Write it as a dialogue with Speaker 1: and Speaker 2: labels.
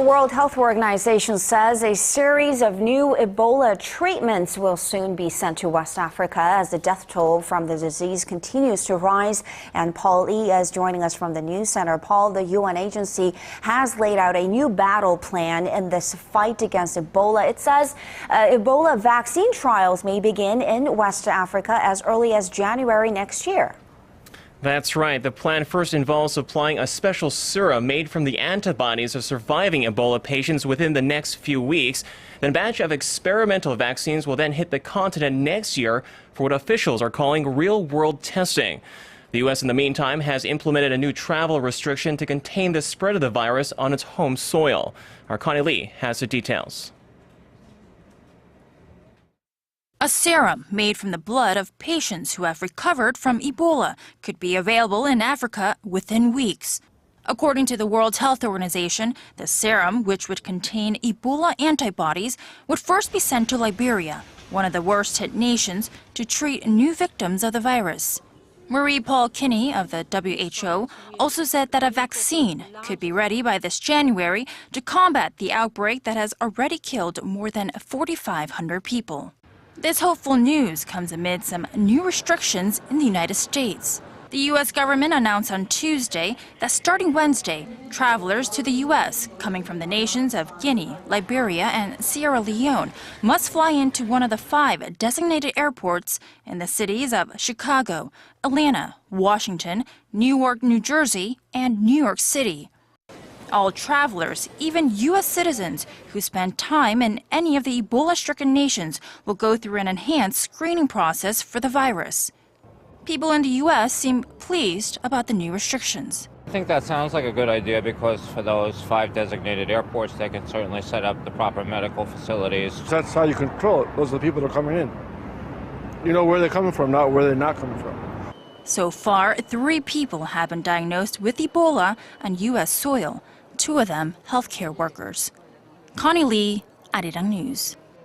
Speaker 1: The World Health Organization says a series of new Ebola treatments will soon be sent to West Africa as the death toll from the disease continues to rise. And Paul Lee is joining us from the news center. Paul, the UN agency has laid out a new battle plan in this fight against Ebola. It says Ebola vaccine trials may begin in West Africa as early as January next year.
Speaker 2: That's right. The plan first involves supplying a special serum made from the antibodies of surviving Ebola patients within the next few weeks. Then a batch of experimental vaccines will then hit the continent next year for what officials are calling real-world testing. The U.S. in the meantime has implemented a new travel restriction to contain the spread of the virus on its home soil. Our Connie Lee has the details.
Speaker 3: A serum made from the blood of patients who have recovered from Ebola could be available in Africa within weeks. According to the World Health Organization, the serum, which would contain Ebola antibodies, would first be sent to Liberia, one of the worst-hit nations, to treat new victims of the virus. Marie-Paul Kinney of the WHO also said that a vaccine could be ready by this January to combat the outbreak that has already killed more than 4,500 people. This hopeful news comes amid some new restrictions in the United States. The U.S. government announced on Tuesday that starting Wednesday, travelers to the U.S. coming from the nations of Guinea, Liberia, and Sierra Leone must fly into one of the 5 designated airports in the cities of Chicago, Atlanta, Washington, Newark, New Jersey, and New York City. All travelers, even U.S. citizens who spend time in any of the Ebola-stricken nations, will go through an enhanced screening process for the virus. People in the U.S. seem pleased about the new restrictions.
Speaker 4: I think that sounds like a good idea because for those 5 designated airports, they can certainly set up the proper medical facilities.
Speaker 5: That's how you control it. Those are the people that are coming in. You know where they're coming from, not where they're not coming from.
Speaker 3: So far, 3 people have been diagnosed with Ebola on U.S. soil. 2 of them healthcare workers. Connie Lee, Arirang News.